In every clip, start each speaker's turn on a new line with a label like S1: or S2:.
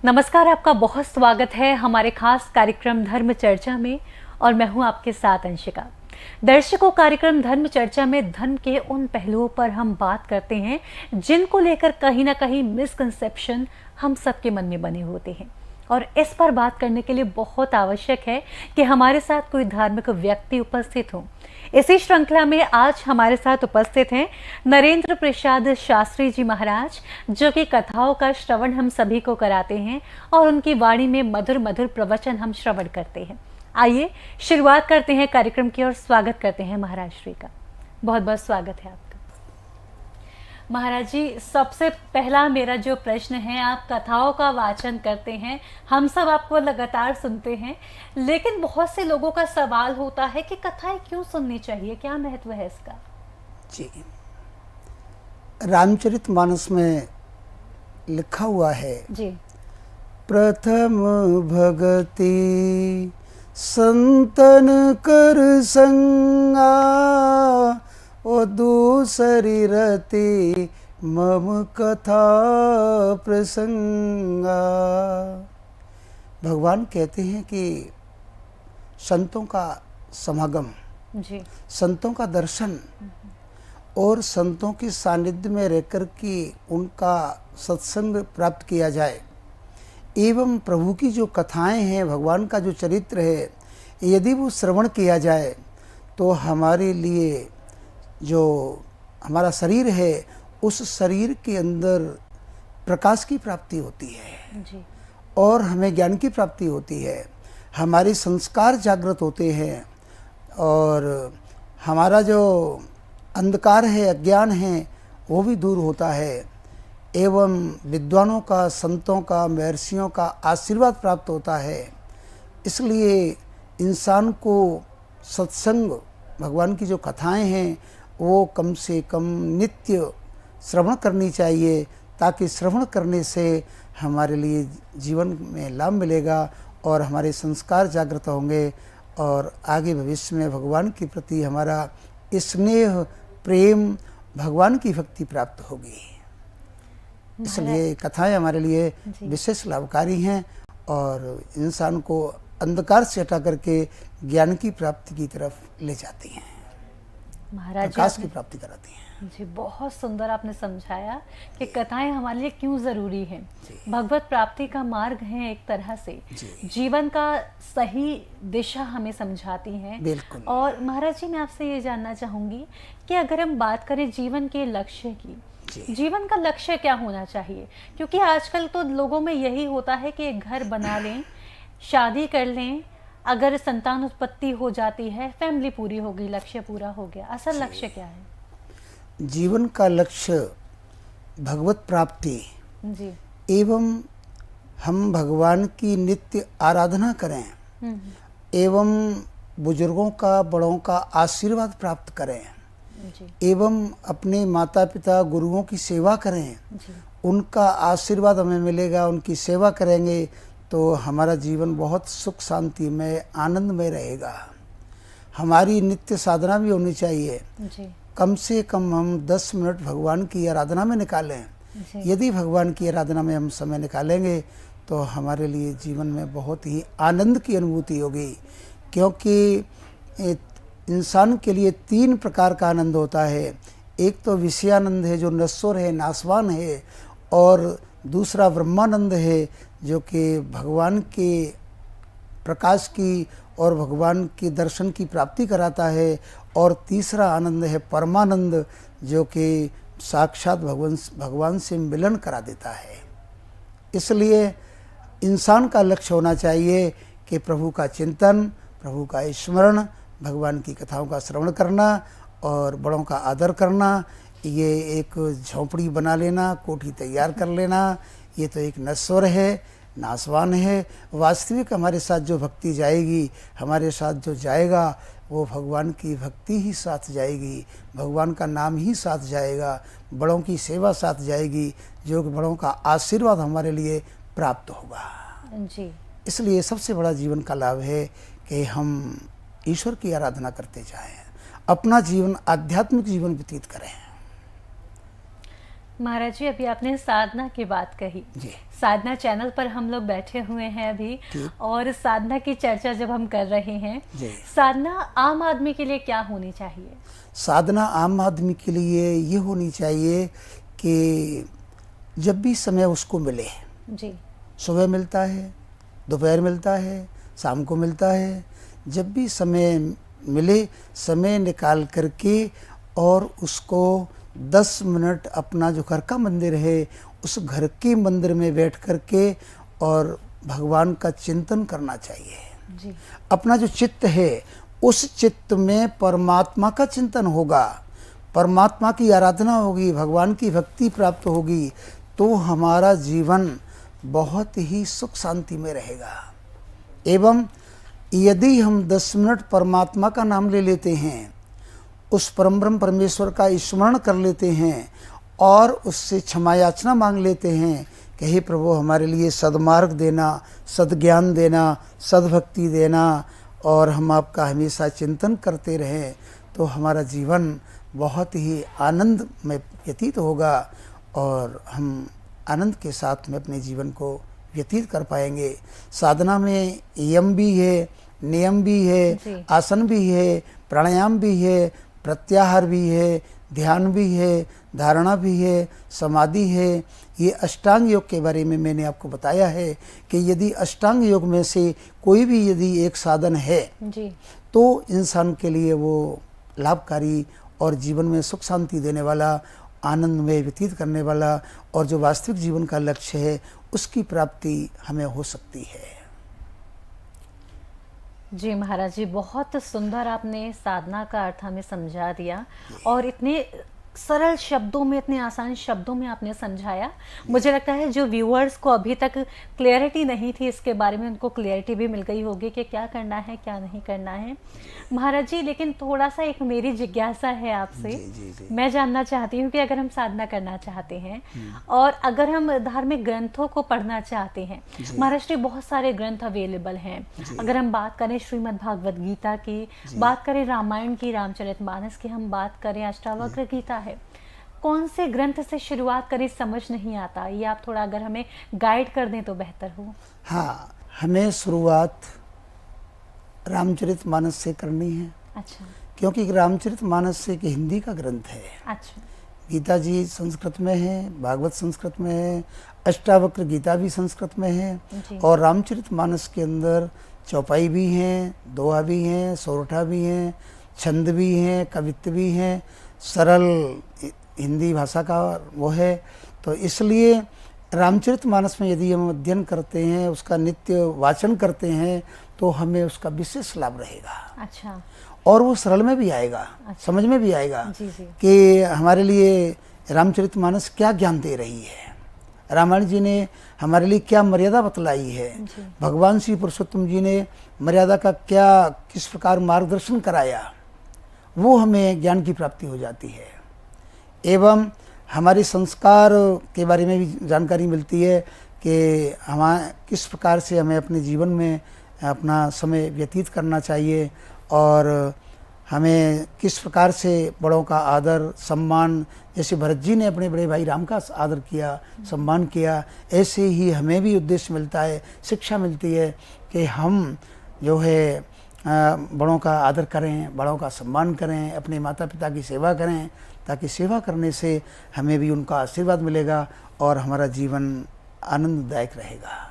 S1: नमस्कार, आपका बहुत स्वागत है हमारे खास कार्यक्रम धर्म चर्चा में और मैं हूं आपके साथ अंशिका। दर्शकों, कार्यक्रम धर्म चर्चा में धर्म के उन पहलुओं पर हम बात करते हैं जिनको लेकर कहीं ना कहीं मिसकंसेप्शन हम सबके मन में बने होते हैं, और इस पर बात करने के लिए बहुत आवश्यक है कि हमारे साथ कोई धार्मिक व्यक्ति उपस्थित हो। इसी श्रृंखला में आज हमारे साथ उपस्थित हैं नरेंद्र प्रसाद शास्त्री जी महाराज, जो कि कथाओं का श्रवण हम सभी को कराते हैं और उनकी वाणी में मधुर मधुर प्रवचन हम श्रवण करते हैं। आइए शुरुआत करते हैं कार्यक्रम की और स्वागत करते हैं महाराज श्री का। बहुत बहुत स्वागत है आपका। महाराज जी, सबसे पहला मेरा जो प्रश्न है, आप कथाओं का वाचन करते हैं, हम सब आपको लगातार सुनते हैं, लेकिन बहुत से लोगों का सवाल होता है कि कथाएं क्यों सुननी चाहिए, क्या महत्व है इसका?
S2: जी, रामचरितमानस में लिखा हुआ है
S1: जी।
S2: प्रथम भगति संतन कर संगा, ओ दूसरी रति मम कथा प्रसंगा। भगवान कहते हैं कि संतों का समागम,
S1: जी।
S2: संतों का दर्शन और संतों की सानिध्य में रहकर के उनका सत्संग प्राप्त किया जाए, एवं प्रभु की जो कथाएं हैं, भगवान का जो चरित्र है, यदि वो श्रवण किया जाए तो हमारे लिए जो हमारा शरीर है, उस शरीर के अंदर प्रकाश की प्राप्ति होती है।
S1: जी।
S2: और हमें ज्ञान की प्राप्ति होती है, हमारे संस्कार जागृत होते हैं और हमारा जो अंधकार है, अज्ञान है, वो भी दूर होता है, एवं विद्वानों का, संतों का, महर्षियों का आशीर्वाद प्राप्त होता है। इसलिए इंसान को सत्संग, भगवान की जो कथाएं हैं, वो कम से कम नित्य श्रवण करनी चाहिए, ताकि श्रवण करने से हमारे लिए जीवन में लाभ मिलेगा और हमारे संस्कार जागृत होंगे और आगे भविष्य में भगवान के प्रति हमारा स्नेह, प्रेम, भगवान की भक्ति प्राप्त होगी। इसलिए कथाएं हमारे लिए विशेष लाभकारी हैं और इंसान को अंधकार से हटा करके ज्ञान की प्राप्ति की तरफ ले जाती हैं,
S1: महाराज
S2: प्रकाश की प्राप्ति कराती हैं।
S1: जी, बहुत सुंदर आपने समझाया कि कथाएं हमारे लिए क्यों जरूरी हैं। भगवत प्राप्ति का मार्ग है, एक तरह से जीवन का सही दिशा हमें समझाती हैं।
S2: बिल्कुल।
S1: और महाराज जी, मैं आपसे ये जानना चाहूंगी कि अगर हम बात करें जीवन के लक्ष्य की, जीवन का लक्ष्य क्या होना चाहिए? क्योंकि आजकल तो लोगों में यही होता है कि एक घर बना लें, शादी कर लें, अगर संतान उत्पत्ति हो जाती है, फैमिली पूरी हो गई, लक्ष्य पूरा हो गया। असल लक्ष्य क्या है?
S2: जीवन का लक्ष्य भगवत प्राप्ति
S1: जी।
S2: एवं हम भगवान की नित्य आराधना करें, एवं बुजुर्गों का, बड़ों का आशीर्वाद प्राप्त करें, एवं अपने माता पिता, गुरुओं की सेवा करें, उनका आशीर्वाद हमें मिलेगा, उनकी सेवा करेंगे तो हमारा जीवन बहुत सुख शांति में, आनंद में रहेगा। हमारी नित्य साधना भी होनी चाहिए। कम से कम हम 10 मिनट भगवान की आराधना में निकालें। यदि भगवान की आराधना में हम समय निकालेंगे तो हमारे लिए जीवन में बहुत ही आनंद की अनुभूति होगी, क्योंकि इंसान के लिए 3 प्रकार का आनंद होता है। एक तो विषयानंद है, जो नश्वर है, नाशवान है, और दूसरा ब्रह्मानंद है, जो कि भगवान के प्रकाश की और भगवान के दर्शन की प्राप्ति कराता है, और तीसरा आनंद है परमानंद, जो कि साक्षात भगवान से मिलन करा देता है। इसलिए इंसान का लक्ष्य होना चाहिए कि प्रभु का चिंतन, प्रभु का स्मरण, भगवान की कथाओं का श्रवण करना और बड़ों का आदर करना। ये एक झोंपड़ी बना लेना, कोठी तैयार कर लेना, ये तो एक नश्वर है, नाशवान है। वास्तविक हमारे साथ जो भक्ति जाएगी, हमारे साथ जो जाएगा, वो भगवान की भक्ति ही साथ जाएगी, भगवान का नाम ही साथ जाएगा, बड़ों की सेवा साथ जाएगी, जो कि बड़ों का आशीर्वाद हमारे लिए प्राप्त होगा।
S1: जी।
S2: इसलिए सबसे बड़ा जीवन का लाभ है कि हम ईश्वर की आराधना करते जाएं, अपना जीवन आध्यात्मिक जीवन व्यतीत करें।
S1: महाराज जी, अभी आपने साधना की बात कही।
S2: जी।
S1: साधना चैनल पर हम लोग बैठे हुए हैं अभी, और साधना की चर्चा जब हम कर रहे हैं,
S2: जी।
S1: साधना आम आदमी के लिए क्या होनी चाहिए?
S2: साधना आम आदमी के लिए ये होनी चाहिए कि जब भी समय उसको मिले,
S1: जी।
S2: सुबह मिलता है, दोपहर मिलता है, शाम को मिलता है, जब भी समय मिले, समय निकाल करके और उसको 10 मिनट अपना जो घर का मंदिर है उस घर के मंदिर में बैठ करके और भगवान का चिंतन करना चाहिए।
S1: जी।
S2: अपना जो चित्त है उस चित्त में परमात्मा का चिंतन होगा, परमात्मा की आराधना होगी, भगवान की भक्ति प्राप्त होगी, तो हमारा जीवन बहुत ही सुख शांति में रहेगा। एवं यदि हम 10 मिनट परमात्मा का नाम ले लेते हैं, उस परम ब्रह्म परमेश्वर का स्मरण कर लेते हैं और उससे क्षमा याचना मांग लेते हैं कि हे प्रभु हमारे लिए सद्मार्ग देना, सद्ज्ञान देना, सद्भक्ति देना, और हम आपका हमेशा चिंतन करते रहें, तो हमारा जीवन बहुत ही आनंद में व्यतीत होगा और हम आनंद के साथ में अपने जीवन को व्यतीत कर पाएंगे। साधना में यम भी है, नियम भी है, आसन भी है, प्राणायाम भी है, प्रत्याहार भी है, ध्यान भी है, धारणा भी है, समाधि है। ये अष्टांग योग के बारे में मैंने आपको बताया है कि यदि अष्टांग योग में से कोई भी यदि एक साधन है
S1: जी,
S2: तो इंसान के लिए वो लाभकारी और जीवन में सुख शांति देने वाला, आनंद में व्यतीत करने वाला, और जो वास्तविक जीवन का लक्ष्य है उसकी प्राप्ति हमें हो सकती है।
S1: जी महाराज जी, बहुत सुंदर आपने साधना का अर्थ हमें समझा दिया, और इतने सरल शब्दों में, इतने आसान शब्दों में आपने समझाया। मुझे लगता है जो व्यूअर्स को अभी तक क्लियरिटी नहीं थी इसके बारे में, उनको क्लियरिटी भी मिल गई होगी कि क्या करना है, क्या नहीं करना है। महाराज जी, लेकिन थोड़ा सा एक मेरी जिज्ञासा है आपसे।
S2: जी।
S1: मैं जानना चाहती हूँ कि अगर हम साधना करना चाहते हैं और अगर हम धार्मिक ग्रंथों को पढ़ना चाहते हैं, महाराज जी बहुत सारे ग्रंथ अवेलेबल हैं। अगर हम बात करें श्रीमद् भागवत गीता की, बात करें रामायण की, रामचरितमानस की, हम बात करें अष्टावक्र गीता है, कौन से ग्रंथ से शुरुआत करें समझ नहीं आता। ये आप थोड़ा अगर हमें गाइड कर दें तो बेहतर हो।
S2: हाँ, हमें शुरुआत रामचरितमानस से करनी है।
S1: अच्छा।
S2: क्योंकि रामचरितमानस एक हिंदी का ग्रंथ है।
S1: अच्छा।
S2: गीता जी संस्कृत में है, भागवत संस्कृत में है, अष्टावक्र गीता भी संस्कृत में है, और रामचरितमानस के अंदर चौपाई भी हैं, दोहा भी हैं, सोरठा भी हैं, छंद भी हैं, कवित्व भी हैं, सरल हिंदी भाषा का वो है। तो इसलिए रामचरितमानस में यदि हम अध्ययन करते हैं, उसका नित्य वाचन करते हैं, तो हमें उसका विशेष लाभ रहेगा।
S1: अच्छा।
S2: और वो सरल में भी आएगा। अच्छा। समझ में भी आएगा कि हमारे लिए रामचरितमानस क्या ज्ञान दे रही है, रामायण जी ने हमारे लिए क्या मर्यादा बतलाई है, भगवान श्री पुरुषोत्तम जी ने मर्यादा का क्या, किस प्रकार मार्गदर्शन कराया, वो हमें ज्ञान की प्राप्ति हो जाती है। एवं हमारे संस्कार के बारे में भी जानकारी मिलती है कि हमें किस प्रकार से हमें अपने जीवन में अपना समय व्यतीत करना चाहिए, और हमें किस प्रकार से बड़ों का आदर सम्मान, जैसे भरत जी ने अपने बड़े भाई राम का आदर किया, सम्मान किया, ऐसे ही हमें भी उद्देश्य मिलता है, शिक्षा मिलती है कि हम जो है बड़ों का आदर करें, बड़ों का सम्मान करें, अपने माता पिता की सेवा करें, ताकि सेवा करने से हमें भी उनका आशीर्वाद मिलेगा और हमारा जीवन आनंददायक रहेगा।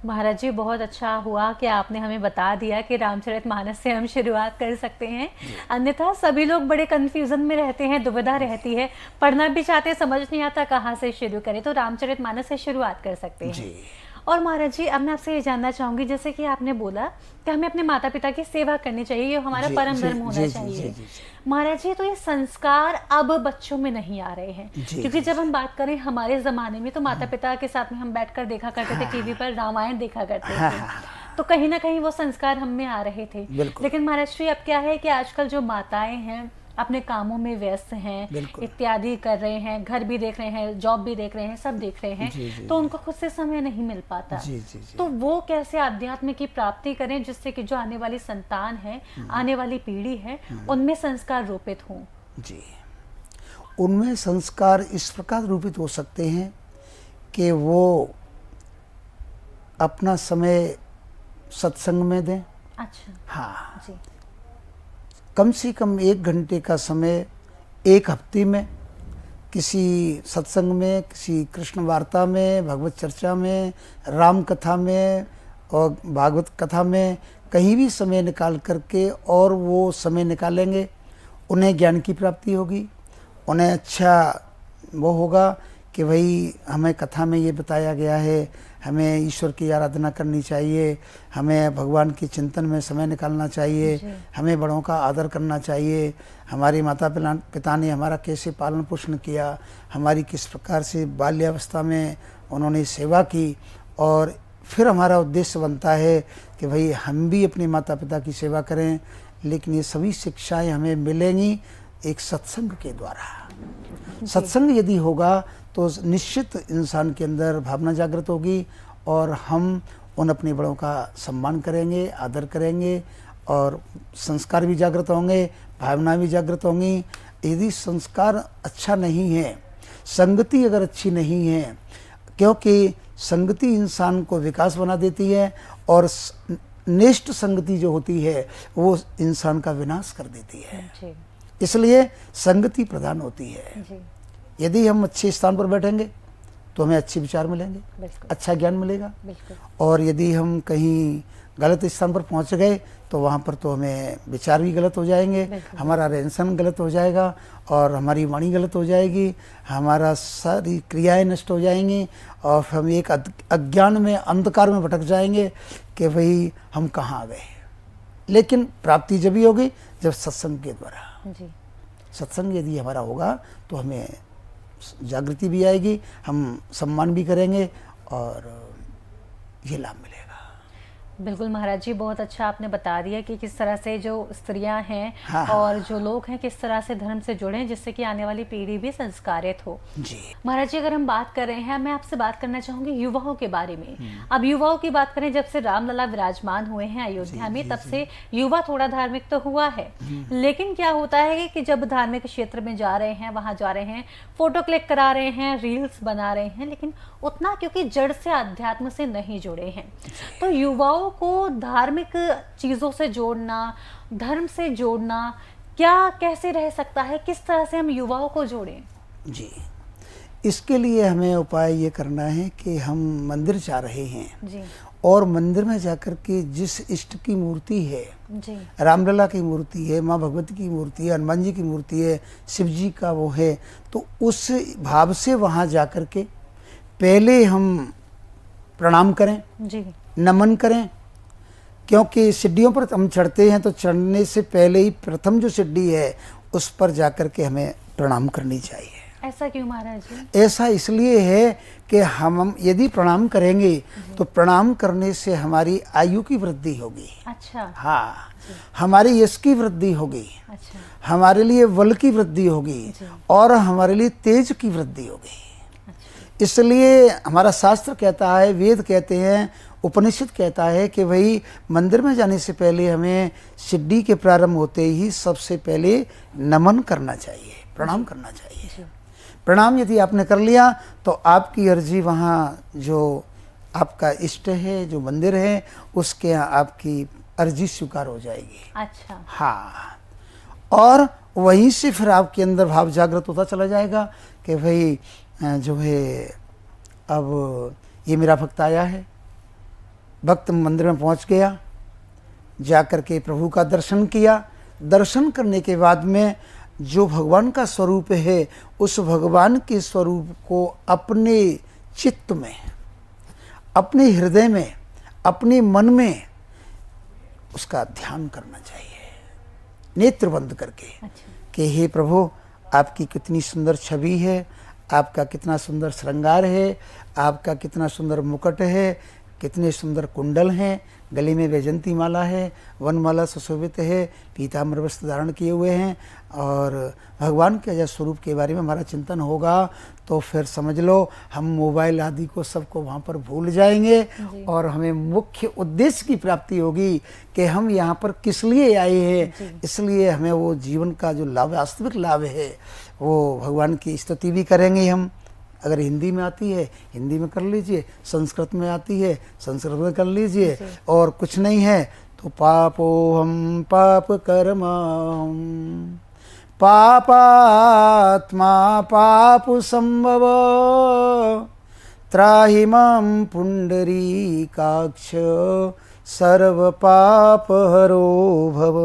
S1: महाराज जी, बहुत अच्छा हुआ कि आपने हमें बता दिया कि रामचरितमानस से हम शुरुआत कर सकते हैं। अन्यथा सभी लोग बड़े कंफ्यूजन में रहते हैं, दुविधा रहती है, पढ़ना भी चाहते हैं, समझ नहीं आता कहाँ से शुरू करें, तो रामचरितमानस से शुरुआत कर सकते हैं। और महाराज जी, अब मैं आपसे ये जानना चाहूंगी, जैसे कि आपने बोला कि हमें अपने माता पिता की सेवा करनी चाहिए, ये हमारा परम धर्म होना चाहिए। महाराज जी, तो ये संस्कार अब बच्चों में नहीं आ रहे हैं, क्योंकि जब हम बात करें हमारे जमाने में तो माता पिता के साथ में हम बैठकर देखा करते थे, टीवी पर रामायण देखा करते थे, तो कहीं ना कहीं वो संस्कार हम में आ रहे थे। लेकिन महाराज जी, अब क्या है कि आजकल जो माताएं हैं अपने कामों में व्यस्त हैं, इत्यादि कर रहे हैं, घर भी देख रहे हैं, जॉब भी देख रहे हैं, सब देख रहे हैं, तो उनको खुद से समय नहीं मिल पाता। तो वो कैसे आध्यात्म की प्राप्ति करें जिससे कि जो आने वाली संतान है, आने वाली पीढ़ी है, उनमें संस्कार रोपित हों?
S2: जी, उनमें संस्कार इस प्रकार रूपित हो सकते हैं कि वो अपना समय सत्संग में दें।
S1: अच्छा।
S2: हाँ,
S1: जी।
S2: कम से कम 1 घंटे का समय एक हफ्ते में किसी सत्संग में, किसी कृष्ण वार्ता में, भगवत चर्चा में, राम कथा में और भागवत कथा में कहीं भी समय निकाल करके और वो समय निकालेंगे, उन्हें ज्ञान की प्राप्ति होगी। उन्हें अच्छा वो होगा कि भाई हमें कथा में ये बताया गया है, हमें ईश्वर की आराधना करनी चाहिए, हमें भगवान के चिंतन में समय निकालना चाहिए, हमें बड़ों का आदर करना चाहिए, हमारे माता पिता ने हमारा कैसे पालन पोषण किया, हमारी किस प्रकार से बाल्यावस्था में उन्होंने सेवा की, और फिर हमारा उद्देश्य बनता है कि भाई हम भी अपने माता पिता की सेवा करें। लेकिन ये सभी शिक्षाएं हमें मिलेंगी एक सत्संग के द्वारा। सत्संग यदि होगा तो निश्चित इंसान के अंदर भावना जागृत होगी और हम उन अपने बड़ों का सम्मान करेंगे, आदर करेंगे और संस्कार भी जागृत होंगे, भावना भी जागृत होंगी। यदि संस्कार अच्छा नहीं है, संगति अगर अच्छी नहीं है, क्योंकि संगति इंसान को विकास बना देती है और नेष्ट संगति जो होती है वो इंसान का विनाश कर देती है। इसलिए संगति प्रधान होती है। यदि हम अच्छे स्थान पर बैठेंगे तो हमें अच्छे विचार मिलेंगे, अच्छा ज्ञान मिलेगा। और यदि हम कहीं गलत स्थान पर पहुंच गए तो वहाँ पर तो हमें विचार भी गलत हो जाएंगे, हमारा रहन सहन गलत हो जाएगा और हमारी वाणी गलत हो जाएगी, हमारा सारी क्रियाएं नष्ट हो जाएंगी और हम एक अज्ञान में, अंधकार में भटक जाएंगे कि भाई हम कहाँ आ गए। लेकिन प्राप्ति जब ही होगी जब सत्संग के द्वारा। सत्संग यदि हमारा होगा तो हमें जागृति भी आएगी, हम सम्मान भी करेंगे और ये लाभ मिलेगा।
S1: बिल्कुल महाराज जी, बहुत अच्छा आपने बता दिया कि किस तरह से जो स्त्रियां हैं
S2: हाँ,
S1: और जो लोग हैं किस तरह से धर्म से जुड़े हैं जिससे कि आने वाली पीढ़ी भी संस्कारित हो।
S2: जी
S1: महाराज जी, अगर हम बात कर रहे हैं, मैं आपसे बात करना चाहूंगी युवाओं के बारे में। अब युवाओं की बात करें, जब से रामलला विराजमान हुए हैं अयोध्या में, तब से युवा थोड़ा धार्मिक तो हुआ है, लेकिन क्या होता है कि जब धार्मिक क्षेत्र में जा रहे हैं, वहां जा रहे हैं, फोटो क्लिक करा रहे हैं, रील्स बना रहे हैं, लेकिन उतना क्योंकि जड़ से अध्यात्म से नहीं जुड़े हैं। तो युवाओं को धार्मिक चीजों से जोड़ना, धर्म से जोड़ना क्या कैसे रह सकता है, किस तरह से हम युवाओं को जोड़ें?
S2: जी, इसके लिए हमें उपाय ये करना है कि हम मंदिर जा रहे हैं
S1: जी।
S2: और मंदिर में जाकर के जिस इष्ट की मूर्ति है,
S1: जी।
S2: रामलला की मूर्ति है, माँ भगवती की मूर्ति है, हनुमान जी की मूर्ति है, शिव जी का वो है, तो उस भाव से वहाँ जाकर के पहले हम प्रणाम करें,
S1: जी।
S2: नमन करें। क्योंकि सीढ़ियों पर हम चढ़ते हैं तो चढ़ने से पहले ही प्रथम जो सीढ़ी है उस पर जाकर के हमें प्रणाम करनी चाहिए।
S1: ऐसा क्यों महाराज जी?
S2: ऐसा इसलिए है कि हम यदि प्रणाम करेंगे तो प्रणाम करने से हमारी आयु की वृद्धि होगी।
S1: अच्छा।
S2: हाँ, हमारी यश की वृद्धि होगी।
S1: अच्छा।
S2: हमारे लिए बल की वृद्धि होगी और हमारे लिए तेज की वृद्धि होगी। इसलिए हमारा शास्त्र कहता है, वेद कहते हैं, उपनिषद कहता है कि भाई मंदिर में जाने से पहले हमें सीढ़ी के प्रारंभ होते ही सबसे पहले नमन करना चाहिए, प्रणाम करना चाहिए। प्रणाम यदि आपने कर लिया तो आपकी अर्जी वहाँ जो आपका इष्ट है, जो मंदिर है, उसके यहाँ आपकी अर्जी स्वीकार हो जाएगी।
S1: अच्छा।
S2: हाँ, और वहीं से फिर आपके अंदर भाव जागृत होता चला जाएगा कि भाई जो है अब ये मेरा भक्त आया है। भक्त मंदिर में पहुंच गया, जाकर के प्रभु का दर्शन किया। दर्शन करने के बाद में जो भगवान का स्वरूप है, उस भगवान के स्वरूप को अपने चित्त में, अपने हृदय में, अपने मन में उसका ध्यान करना चाहिए, नेत्र बंद करके।
S1: अच्छा।
S2: कि हे प्रभु, आपकी कितनी सुंदर छवि है, आपका कितना सुंदर श्रृंगार है, आपका कितना सुंदर मुकुट है, कितने सुंदर कुंडल हैं, गले में वैजंती माला है, वनमाला सुशोभित है, पीताम्बर वस्त्र धारण किए हुए हैं, और भगवान के अजय स्वरूप के बारे में हमारा चिंतन होगा तो फिर समझ लो हम मोबाइल आदि को सबको वहाँ पर भूल जाएंगे और हमें मुख्य उद्देश्य की प्राप्ति होगी कि हम यहाँ पर किस लिए आए हैं। इसलिए हमें वो जीवन का जो लाभ, वास्तविक लाभ है, वो भगवान की स्तुति भी करेंगे हम। अगर हिंदी में आती है हिंदी में कर लीजिए, संस्कृत में आती है संस्कृत में कर लीजिए, और कुछ नहीं है तो पापोहम पाप कर्महम पापात्मा पापु संभव त्राहि मां पुंडरीकाक्ष सर्व पाप हरो भव।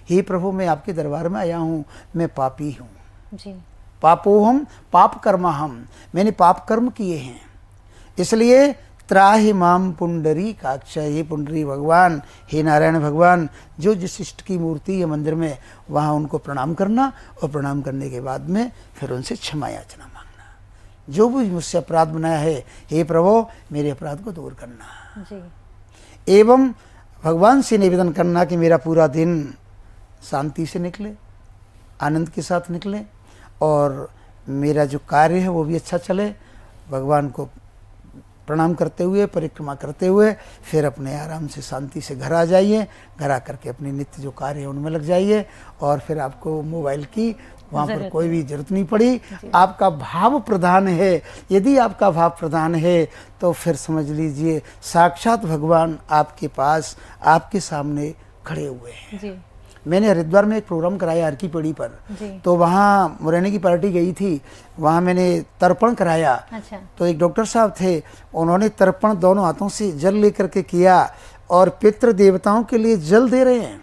S2: हे प्रभु, मैं आपके दरबार में आया हूँ, मैं पापी हूँ जी। पापोहम पाप कर्महम, मैंने पाप कर्म किए हैं, इसलिए त्राहि माम पुंडरीकाक्ष, हे पुंडरी भगवान, हे नारायण भगवान, जो जिस इष्ट की मूर्ति है मंदिर में वहाँ उनको प्रणाम करना, और प्रणाम करने के बाद में फिर उनसे क्षमा याचना मांगना। जो भी मुझसे अपराध बनाया है, हे प्रभु मेरे अपराध को दूर करना जी। एवं भगवान से निवेदन करना कि मेरा पूरा दिन शांति से निकले, आनंद के साथ निकले, और मेरा जो कार्य है वो भी अच्छा चले। भगवान को प्रणाम करते हुए, परिक्रमा करते हुए फिर अपने आराम से शांति से घर आ जाइए। घर आ करके अपने नित्य जो कार्य है उनमें लग जाइए, और फिर आपको मोबाइल की वहाँ पर कोई भी जरूरत नहीं पड़ी। आपका भाव प्रधान है। यदि आपका भाव प्रधान है तो फिर समझ लीजिए साक्षात भगवान आपके पास, आपके सामने खड़े हुए हैं जी। मैंने हरिद्वार में एक प्रोग्राम कराया अर्की पड़ी पर, तो वहाँ मुरैना की पार्टी गई थी, वहाँ मैंने तर्पण कराया। अच्छा। तो एक डॉक्टर साहब थे, उन्होंने तर्पण दोनों हाथों से जल लेकर के किया, और पितृ देवताओं के लिए जल दे रहे हैं।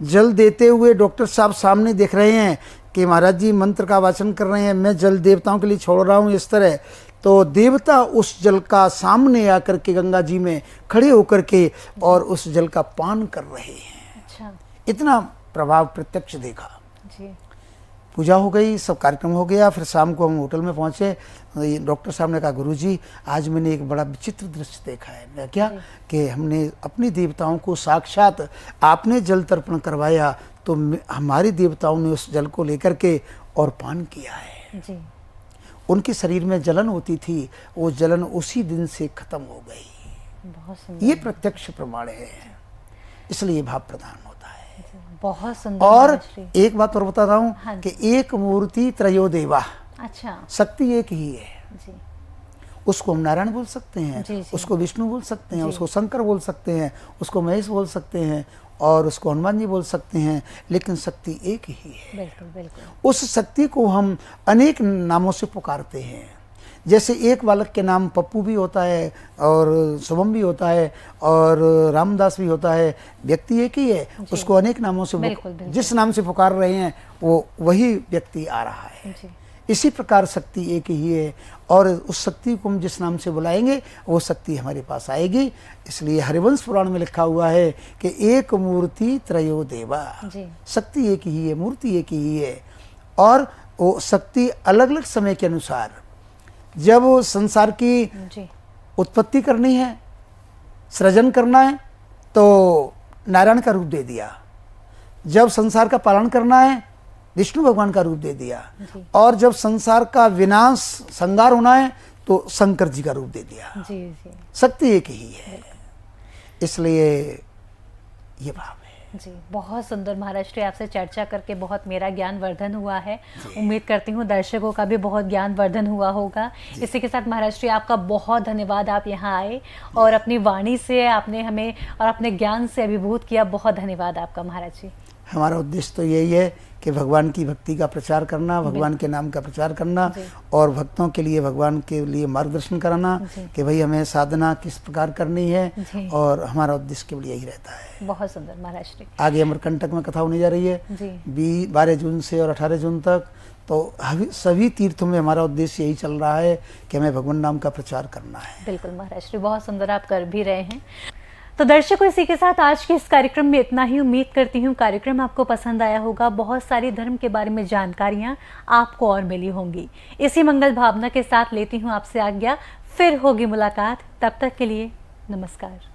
S2: जल देते हुए डॉक्टर साहब सामने देख रहे हैं कि महाराज जी मंत्र का वाचन कर रहे हैं, मैं जल देवताओं के लिए छोड़ रहा हूँ इस तरह। तो देवता उस जल का सामने आकर के गंगा जी में खड़े होकर के और उस जल का पान कर रहे हैं। अच्छा। इतना प्रभाव प्रत्यक्ष देखा जी। पूजा हो गई, सब कार्यक्रम हो गया, फिर शाम को हम होटल में पहुंचे। डॉक्टर साहब ने कहा गुरुजी आज मैंने एक बड़ा विचित्र दृश्य देखा है। मैं क्या कि हमने अपने देवताओं को साक्षात आपने जल तर्पण करवाया, तो हमारे देवताओं ने उस जल को लेकर के और पान किया है जी। उनके शरीर में जलन होती थी, वो जलन उसी दिन से खत्म हो गई। ये प्रत्यक्ष प्रमाण है, इसलिए भाव प्रधान होता है।
S1: बहुत सुंदर।
S2: और एक बात और बता रहा हूँ हाँ कि एक मूर्ति त्रयो देवा। अच्छा। शक्ति एक ही है जी। उसको हम नारायण बोल सकते हैं जी, जी। उसको विष्णु बोल सकते हैं, उसको शंकर बोल सकते हैं, उसको महेश बोल सकते हैं, और उसको हनुमान जी बोल सकते हैं, लेकिन शक्ति एक ही है। बिल्कुल बिल्कुल। उस शक्ति को हम अनेक नामों से पुकारते हैं। जैसे एक बालक के नाम पप्पू भी होता है, और शुभम भी होता है, और रामदास भी होता है। व्यक्ति एक ही है, उसको अनेक नामों से जिस नाम से पुकार रहे हैं वो वही व्यक्ति आ रहा है। इसी प्रकार शक्ति एक ही है, और उस शक्ति को हम जिस नाम से बुलाएंगे वो शक्ति हमारे पास आएगी। इसलिए हरिवंश पुराण में लिखा हुआ है कि एक मूर्ति त्रयो देवा। शक्ति एक ही है, मूर्ति एक ही है, और वो शक्ति अलग अलग समय के अनुसार, जब संसार की उत्पत्ति करनी है, सृजन करना है, तो नारायण का रूप दे दिया। जब संसार का पालन करना है, विष्णु भगवान का रूप दे दिया। और जब संसार का विनाश, संहार होना है, तो शंकर जी का रूप दे दिया जी, जी। शक्ति एक ही है, इसलिए ये भाव
S1: जी। बहुत सुंदर महाराज श्री, आपसे चर्चा करके बहुत मेरा ज्ञान वर्धन हुआ है। उम्मीद करती हूँ दर्शकों का भी बहुत ज्ञान वर्धन हुआ होगा। इसी के साथ महाराज श्री आपका बहुत धन्यवाद, आप यहाँ आए और अपनी वाणी से आपने हमें और अपने ज्ञान से अभिभूत किया। बहुत धन्यवाद आपका महाराज जी।
S2: हमारा उद्देश्य तो यही है कि भगवान की भक्ति का प्रचार करना, भगवान के नाम का प्रचार करना, और भक्तों के लिए भगवान के लिए मार्गदर्शन कराना कि भाई हमें साधना किस प्रकार करनी है, और हमारा उद्देश्य केवल यही रहता है।
S1: बहुत सुंदर महाराज श्री।
S2: आगे अमरकंटक में कथा होने जा रही है 12 जून से और 18 जून तक। तो सभी तीर्थों में हमारा उद्देश्य यही चल रहा है कि हमें भगवान नाम का प्रचार करना है।
S1: बिल्कुल महाराज श्री, बहुत सुंदर आप कर भी रहे हैं। तो दर्शकों, इसी के साथ आज के इस कार्यक्रम में इतना ही। उम्मीद करती हूँ कार्यक्रम आपको पसंद आया होगा। बहुत सारी धर्म के बारे में जानकारियाँ आपको और मिली होंगी। इसी मंगल भावना के साथ लेती हूँ आपसे आज्ञा। फिर होगी मुलाकात, तब तक के लिए नमस्कार।